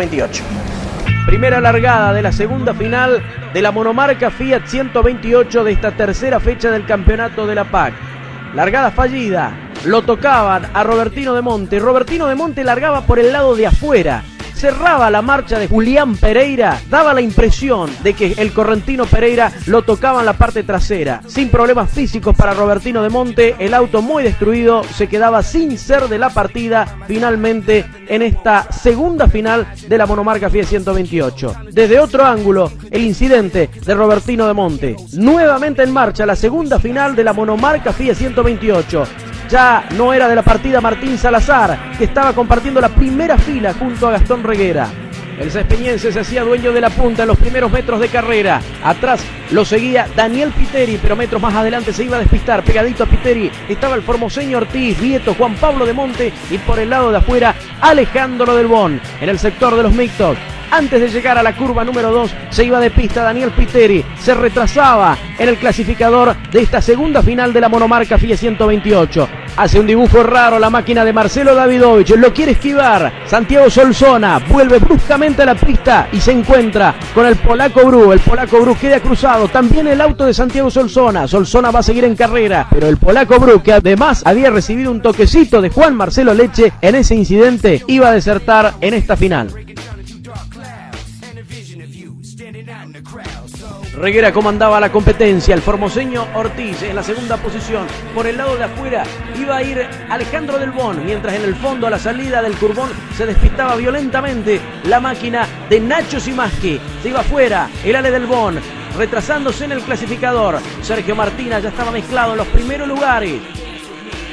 28. Primera largada de la segunda final de la monomarca Fiat 128 de esta tercera fecha del campeonato de la PAC. Largada fallida, lo tocaban a Robertino de Monte. Robertino de Monte largaba por el lado de afuera. Cerraba la marcha de Julián Pereira, daba la impresión de que el correntino Pereira lo tocaba en la parte trasera. Sin problemas físicos para Robertino de Monte, el auto muy destruido se quedaba sin ser de la partida finalmente en esta segunda final de la monomarca Fiat 128. Desde otro ángulo, el incidente de Robertino de Monte. Nuevamente en marcha la segunda final de la monomarca Fiat 128. Ya no era de la partida Martín Salazar, que estaba compartiendo la primera fila junto a Gastón Reguera. El saspeñense se hacía dueño de la punta en los primeros metros de carrera. Atrás lo seguía Daniel Piteri, pero metros más adelante se iba a despistar. Pegadito a Piteri estaba el formoseño Ortiz, Vieto, Juan Pablo de Monte y por el lado de afuera Alejandro Del Bon. En el sector de los mixtos, antes de llegar a la curva número 2, se iba de pista Daniel Piteri. Se retrasaba en el clasificador de esta segunda final de la monomarca Fiat 128. Hace un dibujo raro la máquina de Marcelo Davidovich. Lo quiere esquivar. Santiago Solsona vuelve bruscamente a la pista y se encuentra con el polaco Bru. El polaco Bru queda cruzado. También el auto de Santiago Solsona. Solsona va a seguir en carrera, pero el polaco Bru, que además había recibido un toquecito de Juan Marcelo Leche en ese incidente, iba a desertar en esta final. Reguera comandaba la competencia, el formoseño Ortiz en la segunda posición. Por el lado de afuera iba a ir Alejandro Del Bon, mientras en el fondo a la salida del curbón se despistaba violentamente la máquina de Nacho Simaski. Se iba afuera el Ale Del Bon, retrasándose en el clasificador. Sergio Martina ya estaba mezclado en los primeros lugares.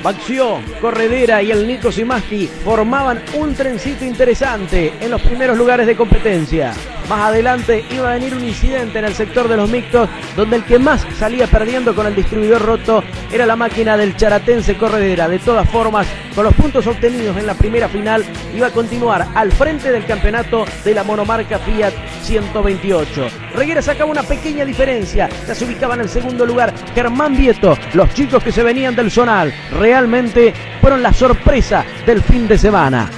Baxio, Corredera y el Nico Simaski formaban un trencito interesante en los primeros lugares de competencia. Más adelante iba a venir un incidente en el sector de los mixtos, donde el que más salía perdiendo con el distribuidor roto era la máquina del charatense Corredera. De todas formas, con los puntos obtenidos en la primera final, iba a continuar al frente del campeonato de la monomarca Fiat 128. Reguera sacaba una pequeña diferencia, ya se ubicaba en el segundo lugar Germán Vieto. Los chicos que se venían del zonal realmente fueron la sorpresa del fin de semana.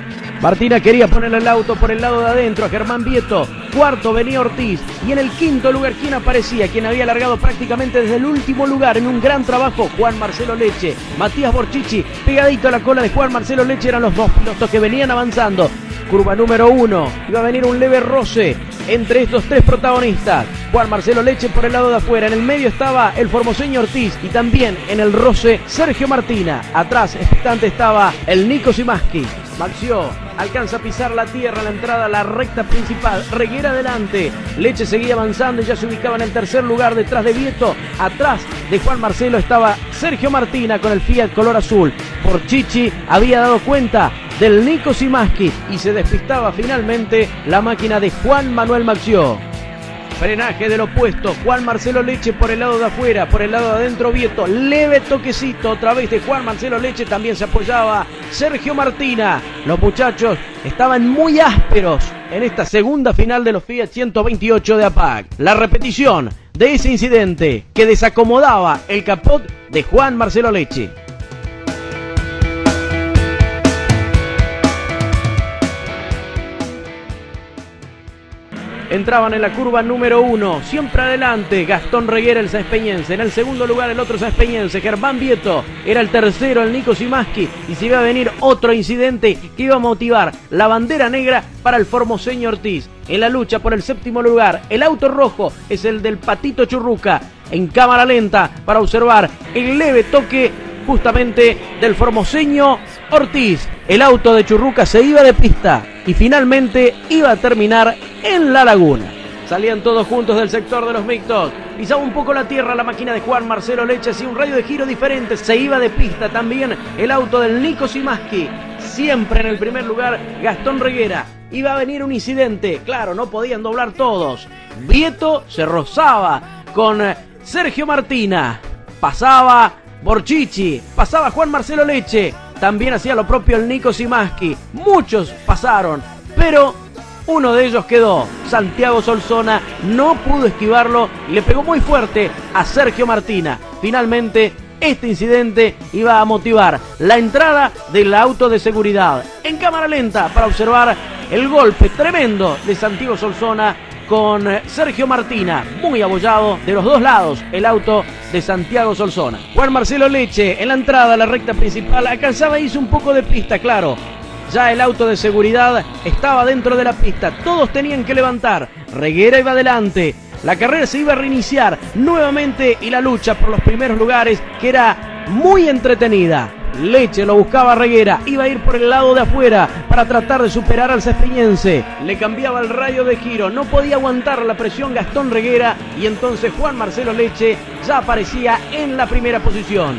Martina quería ponerle el auto por el lado de adentro a Germán Vieto. Cuarto venía Ortiz. Y en el quinto lugar, ¿quién aparecía? Quien había largado prácticamente desde el último lugar en un gran trabajo, Juan Marcelo Leche. Matías Borchichi, pegadito a la cola de Juan Marcelo Leche, eran los dos pilotos que venían avanzando. Curva número 1. Iba a venir un leve roce entre estos tres protagonistas. Juan Marcelo Leche por el lado de afuera. En el medio estaba el formoseño Ortiz y también en el roce Sergio Martina. Atrás, expectante, estaba el Nico Simaski. Maxio alcanza a pisar la tierra, la entrada a la recta principal. Reguera adelante. Leche seguía avanzando y ya se ubicaba en el tercer lugar detrás de Vieto. Atrás de Juan Marcelo estaba Sergio Martina con el Fiat color azul. Borchichi había dado cuenta del Nico Simaski y se despistaba finalmente la máquina de Juan Manuel Maxio. Frenaje del opuesto, Juan Marcelo Leche por el lado de afuera, por el lado de adentro Vieto, leve toquecito otra vez de Juan Marcelo Leche, también se apoyaba Sergio Martina. Los muchachos estaban muy ásperos en esta segunda final de los Fiat 128 de APAC. La repetición de ese incidente que desacomodaba el capot de Juan Marcelo Leche. Entraban en la curva número 1, siempre adelante Gastón Reguera, el saspeñense. En el segundo lugar el otro saspeñense, Germán Vieto. Era el tercero, el Nico Simaski. Y se iba a venir otro incidente que iba a motivar la bandera negra para el formoseño Ortiz. En la lucha por el séptimo lugar, el auto rojo es el del Patito Churruca. En cámara lenta para observar el leve toque justamente del formoseño Ortiz. El auto de Churruca se iba de pista y finalmente iba a terminar en la laguna. Salían todos juntos del sector de los mixtos. Pisaba un poco la tierra la máquina de Juan Marcelo Leche, hacía un radio de giro diferente. Se iba de pista también el auto del Nico Simaski. Siempre en el primer lugar Gastón Reguera. Iba a venir un incidente, claro, no podían doblar todos. Vieto se rozaba con Sergio Martina. Pasaba Borchichi, pasaba Juan Marcelo Leche. También hacía lo propio el Nico Simaski. Muchos pasaron, pero uno de ellos quedó. Santiago Solsona no pudo esquivarlo y le pegó muy fuerte a Sergio Martina. Finalmente, este incidente iba a motivar la entrada del auto de seguridad. En cámara lenta para observar el golpe tremendo de Santiago Solsona con Sergio Martina, muy abollado de los dos lados el auto de Santiago Solsona. Juan Marcelo Leche en la entrada a la recta principal alcanzaba, hizo un poco de pista, claro. Ya el auto de seguridad estaba dentro de la pista, todos tenían que levantar, Reguera iba adelante, la carrera se iba a reiniciar nuevamente y la lucha por los primeros lugares, que era muy entretenida. Leche lo buscaba a Reguera, iba a ir por el lado de afuera para tratar de superar al cespeñense. Le cambiaba el radio de giro, no podía aguantar la presión Gastón Reguera y entonces Juan Marcelo Leche ya aparecía en la primera posición.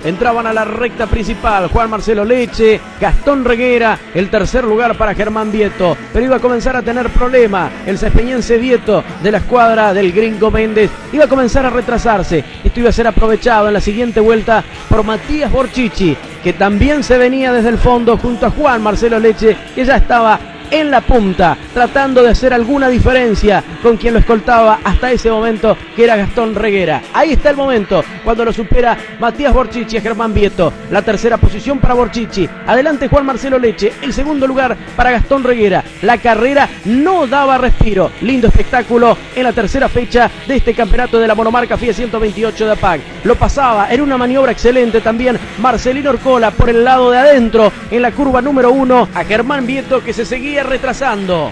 Entraban a la recta principal Juan Marcelo Leche, Gastón Reguera, el tercer lugar para Germán Vieto, pero iba a comenzar a tener problema el cespeñense Vieto de la escuadra del Gringo Méndez, iba a comenzar a retrasarse. Esto iba a ser aprovechado en la siguiente vuelta por Matías Borchichi, que también se venía desde el fondo junto a Juan Marcelo Leche, que ya estaba en la punta, tratando de hacer alguna diferencia con quien lo escoltaba hasta ese momento, que era Gastón Reguera. Ahí está el momento, cuando lo supera Matías Borchichi a Germán Vieto. La tercera posición para Borchichi, adelante Juan Marcelo Leche, el segundo lugar para Gastón Reguera. La carrera no daba respiro. Lindo espectáculo en la tercera fecha de este campeonato de la monomarca FIA 128 de APAC. Lo pasaba en una maniobra excelente también Marcelino Orcola por el lado de adentro en la curva número 1 a Germán Vieto, que se seguía retrasando.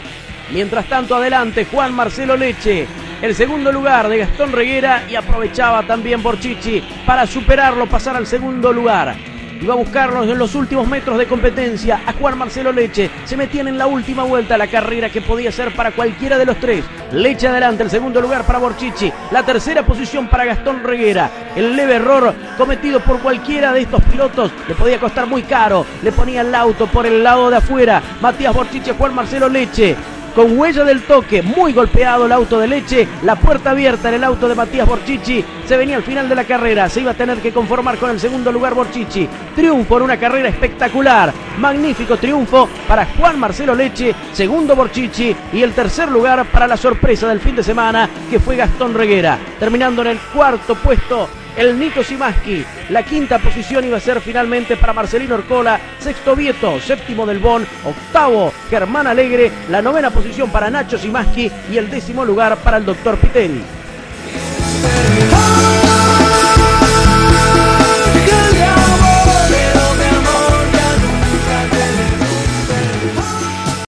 Mientras tanto adelante Juan Marcelo Leche, el segundo lugar de Gastón Reguera, y aprovechaba también Borchichi para superarlo, pasar al segundo lugar. Iba a buscarlos en los últimos metros de competencia a Juan Marcelo Leche. Se metían en la última vuelta la carrera que podía ser para cualquiera de los tres. Leche adelante, el segundo lugar para Borchichi, la tercera posición para Gastón Reguera. El leve error cometido por cualquiera de estos pilotos le podía costar muy caro. Le ponía el auto por el lado de afuera Matías Borchichi a Juan Marcelo Leche. Con huella del toque, muy golpeado el auto de Leche, la puerta abierta en el auto de Matías Borchichi. Se venía al final de la carrera, se iba a tener que conformar con el segundo lugar Borchichi. Triunfo en una carrera espectacular, magnífico triunfo para Juan Marcelo Leche, segundo Borchichi, y el tercer lugar para la sorpresa del fin de semana, que fue Gastón Reguera. Terminando en el cuarto puesto el Nito Simaski. La quinta posición iba a ser finalmente para Marcelino Orcola, sexto Vieto, séptimo Del Bon, octavo Germán Alegre, la novena posición para Nacho Simaski y el décimo lugar para el doctor Pitelli.